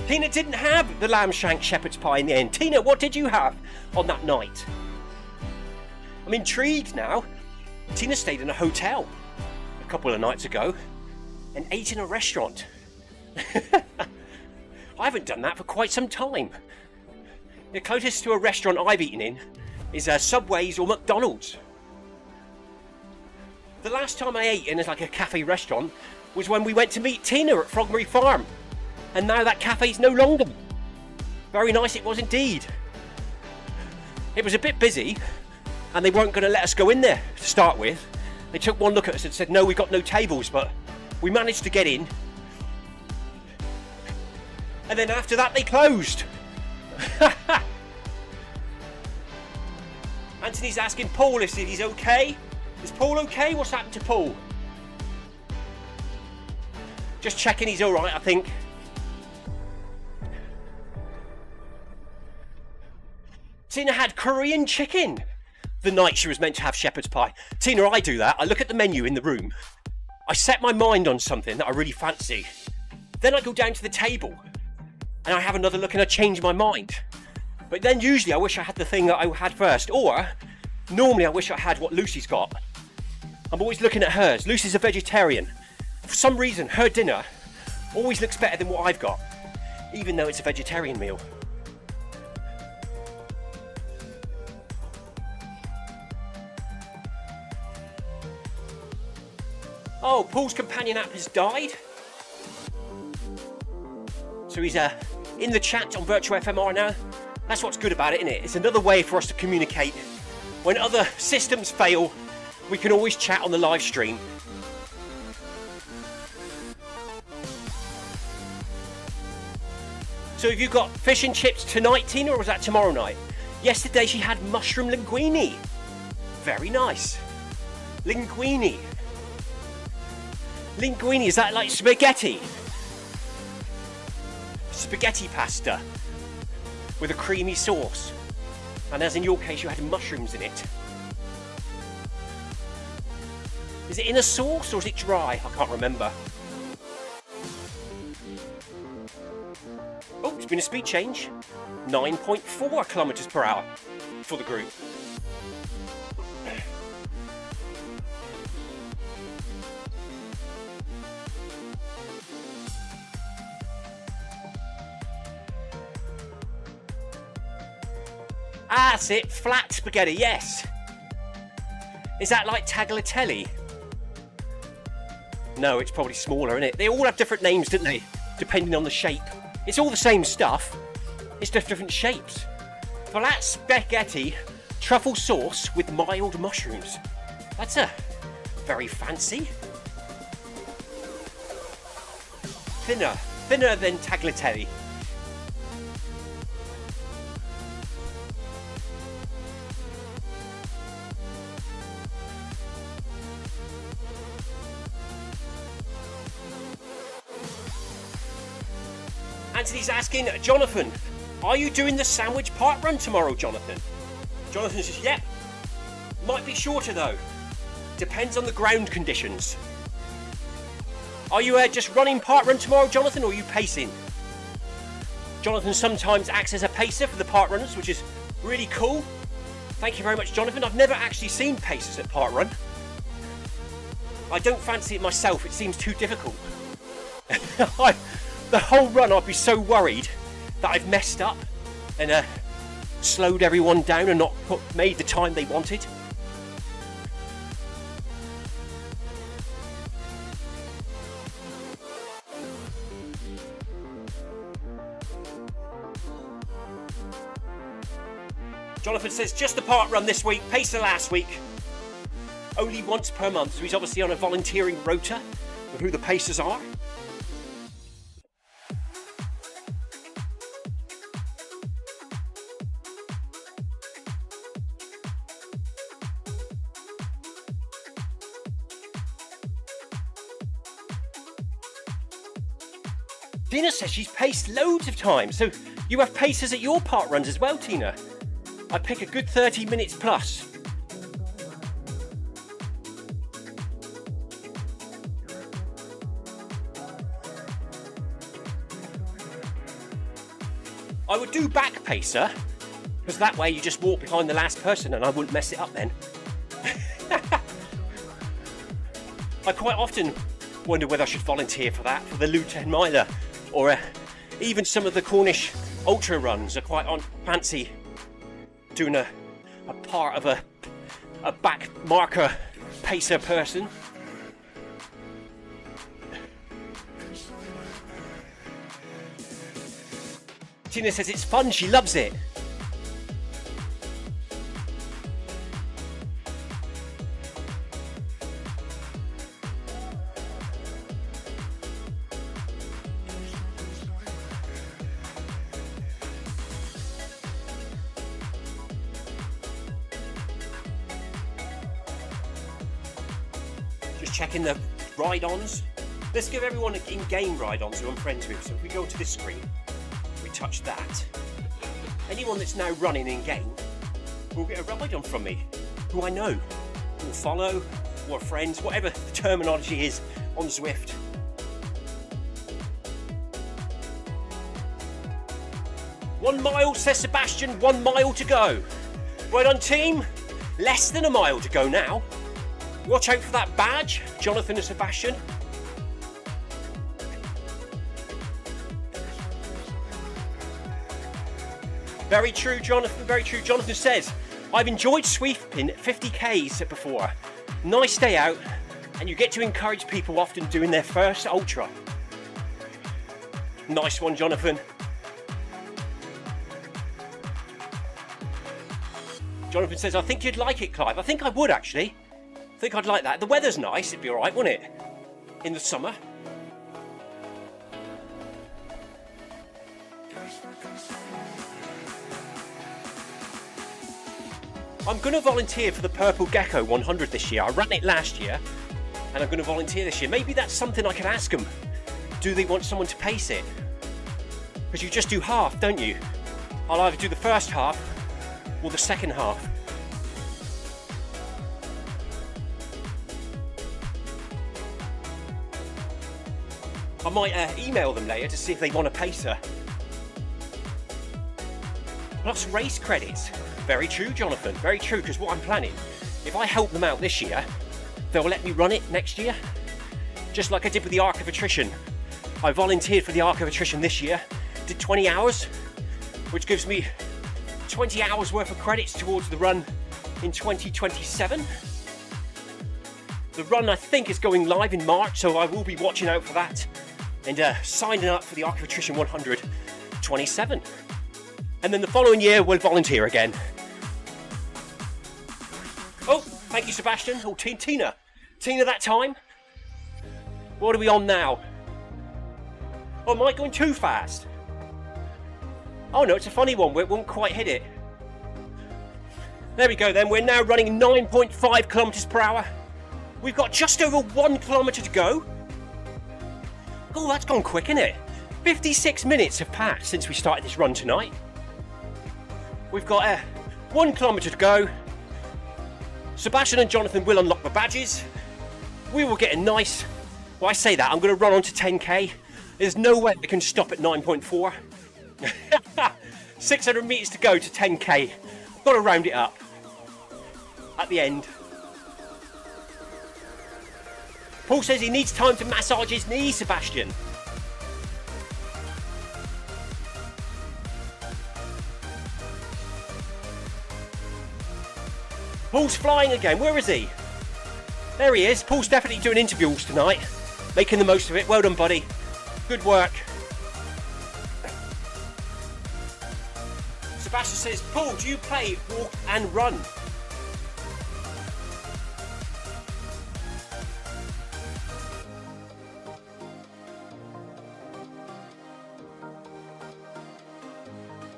[SPEAKER 1] Tina didn't have the lamb shank shepherd's pie in the end. Tina, what did you have on that night? I'm intrigued now. Tina stayed in a hotel a couple of nights ago and ate in a restaurant. I haven't done that for quite some time. The closest to a restaurant I've eaten in is Subway's or McDonald's. The last time I ate in like a cafe restaurant was when we went to meet Tina at Frogmary Farm. And now that cafe's no longer. Very nice it was indeed. It was a bit busy and they weren't going to let us go in there to start with. They took one look at us and said, no, we've got no tables, but we managed to get in. And then after that, they closed. Anthony's asking Paul if he's okay. Is Paul okay? What's happened to Paul? Just checking he's all right, I think. Tina had Korean chicken the night she was meant to have shepherd's pie. Tina, I do that. I look at the menu in the room. I set my mind on something that I really fancy. Then I go down to the table and I have another look and I change my mind. But then usually I wish I had the thing that I had first, or normally I wish I had what Lucy's got. I'm always looking at hers. Lucy's a vegetarian. For some reason, her dinner always looks better than what I've got, even though it's a vegetarian meal. Oh, Paul's companion app has died. So he's in the chat on Virtual FMR now. That's what's good about it, isn't it? It's another way for us to communicate. When other systems fail, we can always chat on the live stream. So have you got fish and chips tonight, Tina, or was that tomorrow night? Yesterday she had mushroom linguine. Very nice. Linguine. Linguine, is that like spaghetti? Spaghetti pasta with a creamy sauce. And as in your case, you had mushrooms in it. Is it in a sauce or is it dry? I can't remember. Oh, it's been a speed change. 9.4 kilometers per hour for the group. Ah, that's it, flat spaghetti, yes. Is that like tagliatelle? No, it's probably smaller, isn't it? They all have different names, don't they? Depending on the shape. It's all the same stuff, it's just different shapes. Flat spaghetti, truffle sauce with mild mushrooms. That's a very fancy. Thinner than tagliatelle. Anthony's asking, Jonathan, are you doing the sandwich park run tomorrow, Jonathan? Jonathan says, yep. Might be shorter though. Depends on the ground conditions. Are you just running park run tomorrow, Jonathan, or are you pacing? Jonathan sometimes acts as a pacer for the park runners, which is really cool. Thank you very much, Jonathan. I've never actually seen pacers at park run. I don't fancy it myself. It seems too difficult. The whole run I'd be so worried that I've messed up and slowed everyone down and not made the time they wanted. Jonathan says just the park run this week, pacer last week. Only once per month, so he's obviously on a volunteering rota of who the pacers are. Tina says she's paced loads of times, so you have pacers at your park runs as well, Tina. I pick a good 30 minutes plus. I would do back pacer, because that way you just walk behind the last person and I wouldn't mess it up then. I quite often wonder whether I should volunteer for that, for the Lou 10 miler, or even some of the Cornish ultra runs. I quite fancy doing a part of a back marker pacer person. Tina says it's fun, she loves it. Checking the ride-ons. Let's give everyone an in-game ride on who I'm friends with. So if we go to this screen, we touch that. Anyone that's now running in-game will get a ride on from me, who I know, will follow, or friends, whatever the terminology is on Zwift. "1 mile, says Sebastian, 1 mile to go." Right on, team, less than a mile to go now. Watch out for that badge, Jonathan and Sebastian. Very true, Jonathan, very true. Jonathan says, "I've enjoyed sweeping 50Ks before. Nice day out, and you get to encourage people often doing their first ultra." Nice one, Jonathan. Jonathan says, "I think you'd like it, Clive." I think I would, actually. I think I'd like that. The weather's nice, it'd be alright, wouldn't it? In the summer. I'm going to volunteer for the Purple Gecko 100 this year. I ran it last year, and I'm going to volunteer this year. Maybe that's something I could ask them. Do they want someone to pace it? Because you just do half, don't you? I'll either do the first half or the second half. I might email them later to see if they want a pacer. Plus race credits. Very true, Jonathan, very true, because what I'm planning, if I help them out this year, they'll let me run it next year. Just like I did with the Arc of Attrition. I volunteered for the Arc of Attrition this year, did 20 hours, which gives me 20 hours worth of credits towards the run in 2027. The run, I think, is going live in March, so I will be watching out for that and signing up for the Arc of Attrition 100 27. And then the following year, we'll volunteer again. Oh, thank you, Sebastian. Oh, Tina that time. What are we on now? Oh, am I going too fast? Oh no, it's a funny one. We won't quite hit it. There we go then. We're now running 9.5 kilometers per hour. We've got just over 1 kilometer to go. Oh, that's gone quick, isn't it? 56 minutes have passed since we started this run tonight. We've got 1 kilometer to go. Sebastian and Jonathan will unlock the badges. We will get a nice, well, I say that, I'm going to run on to 10k. There's no way we can stop at 9.4. 600 meters to go to 10k. Got to round it up at the end. Paul says he needs time to massage his knee, Sebastian. Paul's flying again. Where is he? There he is. Paul's definitely doing interviews tonight. Making the most of it. Well done, buddy. Good work. Sebastian says, "Paul, do you play walk and run?"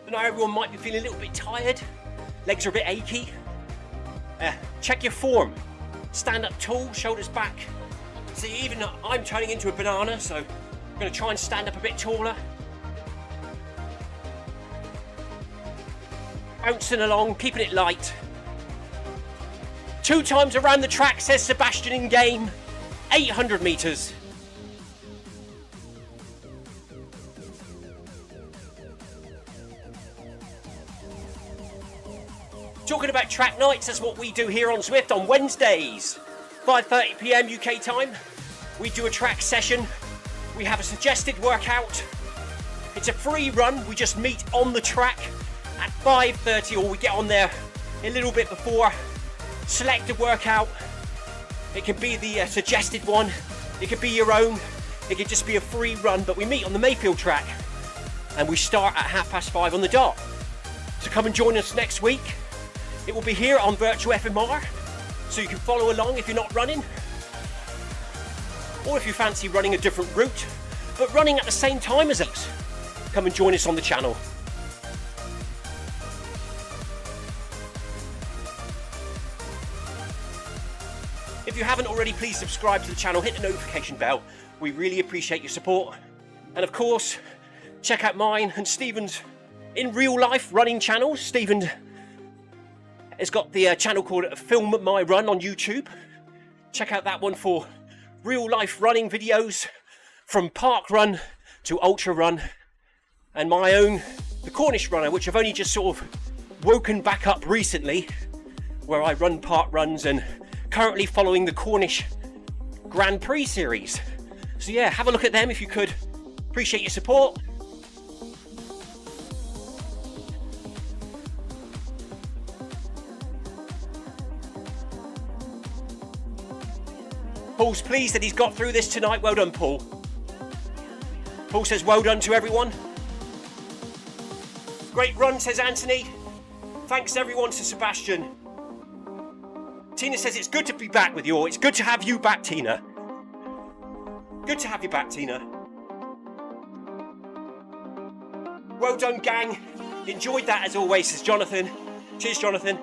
[SPEAKER 1] I know everyone might be feeling a little bit tired. Legs are a bit achy. Check your form. Stand up tall, shoulders back. See, even I'm turning into a banana, so I'm going to try and stand up a bit taller. Bouncing along, keeping it light. 2 times around the track, says Sebastian in game. 800 metres. Talking about track nights, that's what we do here on Zwift on Wednesdays. 5:30 PM UK time. We do a track session. We have a suggested workout. It's a free run. We just meet on the track at 5:30, or we get on there a little bit before. Select a workout. It can be the suggested one. It could be your own. It could just be a free run, but we meet on the Mayfield track and we start at 5:30 on the dot. So come and join us next week. It will be here on Virtual FMR, so you can follow along if you're not running, or if you fancy running a different route, but running at the same time as us. Come and join us on the channel. If you haven't already, please subscribe to the channel, hit the notification bell. We really appreciate your support. And of course, check out mine and Stephen's in real life running channels. Stephen has got the channel called Film My Run on YouTube. Check out that one for real life running videos from park run to ultra run. And my own, the Cornish Runner, which I've only just sort of woken back up recently, where I run park runs and currently following the Cornish Grand Prix series. So yeah, have a look at them if you could. Appreciate your support. Paul's pleased that he's got through this tonight. Well done, Paul. Paul says well done to everyone. Great run, says Anthony. Thanks everyone to Sebastian. Tina says it's good to be back with you all. It's good to have you back, Tina. Good to have you back, Tina. Well done, gang. Enjoyed that as always, says Jonathan. Cheers, Jonathan.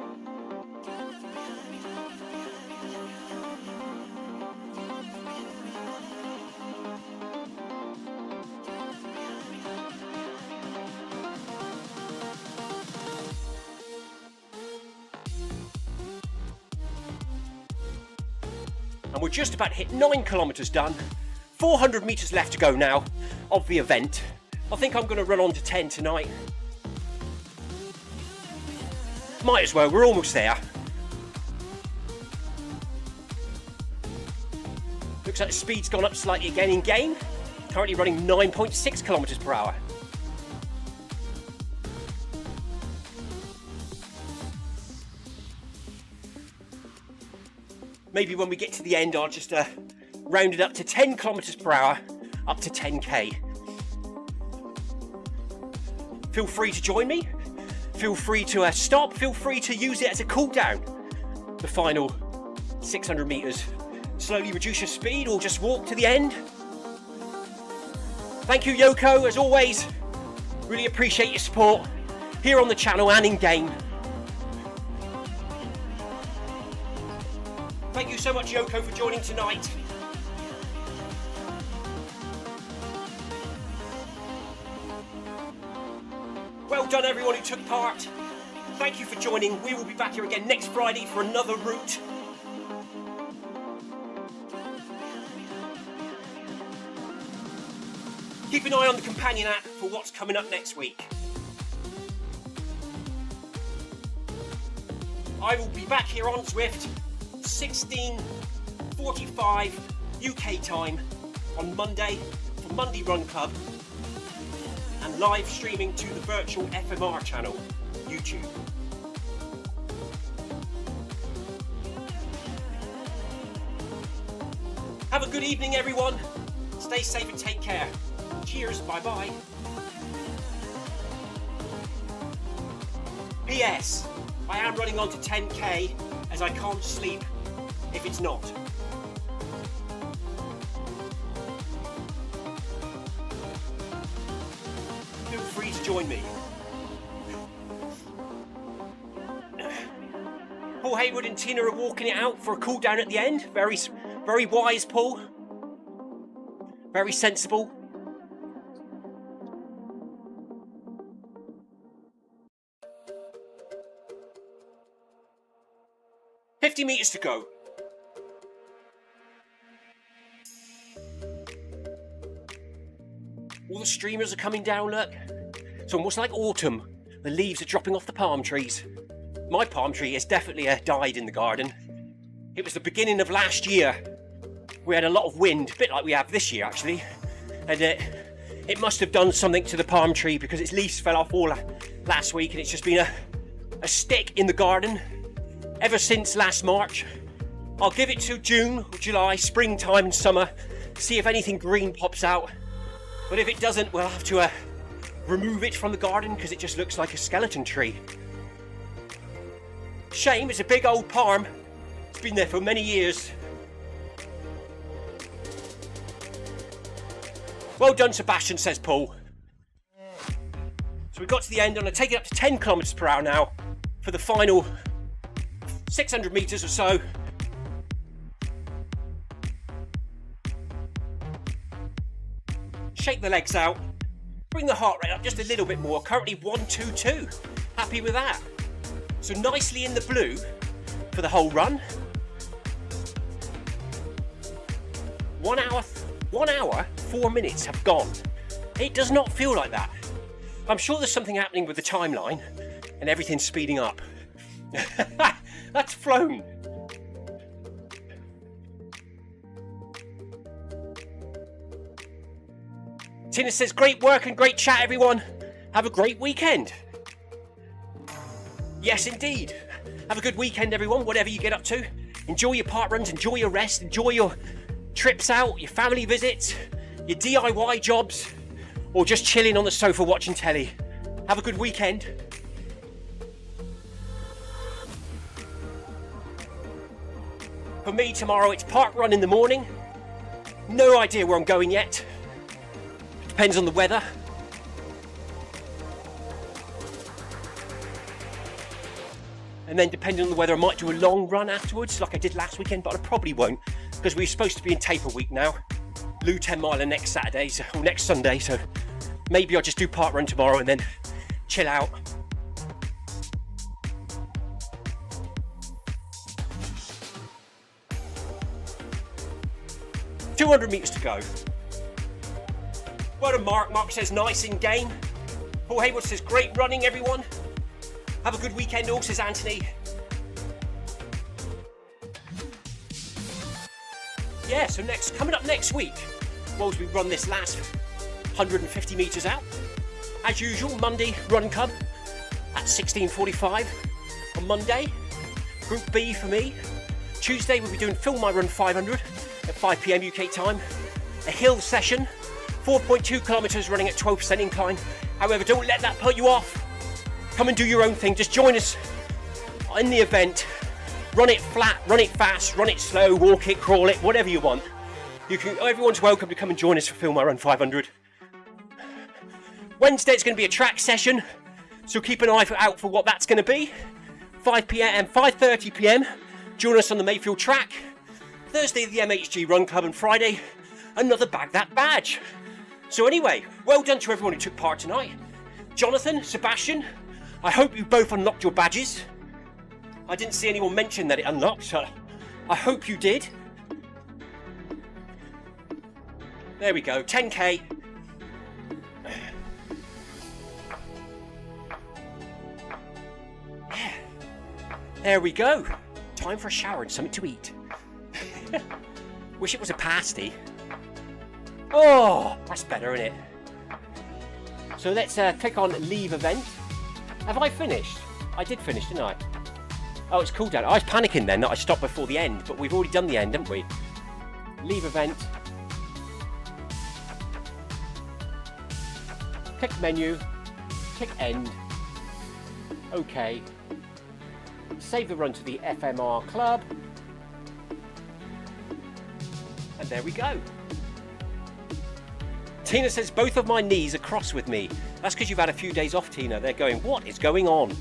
[SPEAKER 1] And we're just about to hit 9 kilometres done. 400 metres left to go now of the event. I think I'm going to run on to 10 tonight. Might as well, we're almost there. Looks like the speed's gone up slightly again in game. Currently running 9.6 kilometres per hour. Maybe when we get to the end, I'll just round it up to 10 kilometres per hour, up to 10k. Feel free to join me. Feel free to stop. Feel free to use it as a cool down. The final 600 metres. Slowly reduce your speed or just walk to the end. Thank you, Yoko, as always. Really appreciate your support here on the channel and in game. Thank you so much, Yoko, for joining tonight. Well done, everyone who took part. Thank you for joining. We will be back here again next Friday for another route. Keep an eye on the companion app for what's coming up next week. I will be back here on Zwift 16:45 UK time on Monday for Monday Run Club and live streaming to the virtual FMR channel, YouTube. Have a good evening, everyone. Stay safe and take care. Cheers, bye-bye. P.S. I am running on to 10k as I can't sleep if it's not. Feel free to join me. Paul Hayward and Tina are walking it out for a cool down at the end. Very wise, Paul. Very sensible. $50 meters to go. All the streamers are coming down, look. It's almost like autumn. The leaves are dropping off the palm trees. My palm tree has definitely died in the garden. It was the beginning of last year. We had a lot of wind, a bit like we have this year actually. And it must have done something to the palm tree because its leaves fell off all last week and it's just been a stick in the garden ever since last March. I'll give it till June, July, springtime and summer, see if anything green pops out. But if it doesn't, we'll have to remove it from the garden because it just looks like a skeleton tree. Shame, it's a big old palm. It's been there for many years. Well done, Sebastian, says Paul. So we got to the end and I take it up to 10 kilometers per hour now for the final 600 meters or so. shake the legs out, bring the heart rate up just a little bit more, currently 122, happy with that. So nicely in the blue for the whole run. 1 hour, 4 minutes have gone. It does not feel like that. I'm sure there's something happening with the timeline and everything's speeding up. That's flown. Tina says, great work and great chat, everyone. Have a great weekend. Yes, indeed. Have a good weekend, everyone, whatever you get up to. Enjoy your park runs, enjoy your rest, enjoy your trips out, your family visits, your DIY jobs, or just chilling on the sofa watching telly. Have a good weekend. For me tomorrow, it's park run in the morning. No idea where I'm going yet. Depends on the weather. And then depending on the weather, I might do a long run afterwards like I did last weekend, but I probably won't because we're supposed to be in taper week now. Lou 10 miler next Saturday, or next Sunday, so maybe I'll just do park run tomorrow and then chill out. $200 meters to go. Well done, Mark. Mark says nice in game. Paul Hayward says great running, everyone. Have a good weekend all, says Anthony. Yeah, so coming up next week, whilst we run this last 150 metres out, as usual, Monday Run Club at 16:45 on Monday. Group B for me. Tuesday we'll be doing Film My Run 500 at 5 PM UK time. A hill session, 4.2 kilometres running at 12% incline. However, don't let that put you off. Come and do your own thing. Just join us in the event. Run it flat, run it fast, run it slow, walk it, crawl it, whatever you want. Everyone's welcome to come and join us for Film My Run 500. Wednesday it's going to be a track session, so keep an eye out for what that's going to be. 5 PM and 5:30 PM. Join us on the Mayfield track. Thursday the MHG Run Club, and Friday another Bag That Badge. So anyway, well done to everyone who took part tonight. Jonathan, Sebastian, I hope you both unlocked your badges. I didn't see anyone mention that it unlocked, so I hope you did. There we go, 10k. Yeah. There we go. Time for a shower and something to eat. Wish it was a pasty. Oh, that's better, isn't it? So let's click on leave event. Have I finished? I did finish, didn't I? Oh, it's cool down. I was panicking then that I stopped before the end, but we've already done the end, haven't we? Leave event. Click menu. Click end. OK. Save the run to the FMR club. And there we go. Tina says both of my knees are cross with me. That's because you've had a few days off, Tina. They're going, what is going on?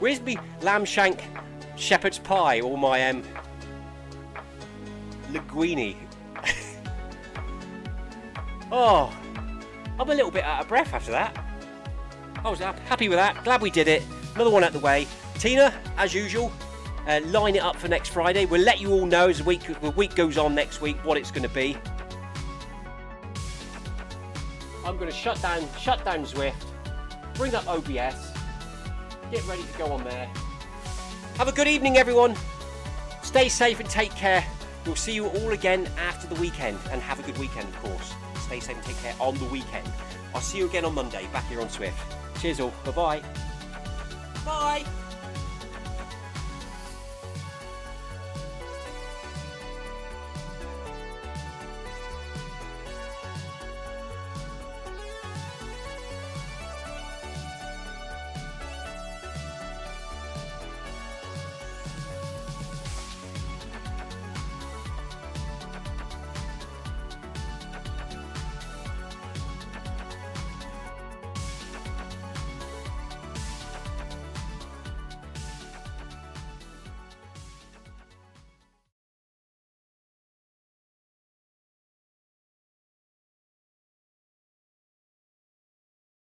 [SPEAKER 1] Where's me lamb shank shepherd's pie or my linguine? Oh, I'm a little bit out of breath after that. I was happy with that. Glad we did it. Another one out the way. Tina, as usual, line it up for next Friday. We'll let you all know as the week goes on next week what it's going to be. I'm going to shut down Zwift, bring up OBS, get ready to go on there. Have a good evening, everyone. Stay safe and take care. We'll see you all again after the weekend, and have a good weekend, of course. Stay safe and take care on the weekend. I'll see you again on Monday, back here on Zwift. Cheers all. Bye-bye. Bye.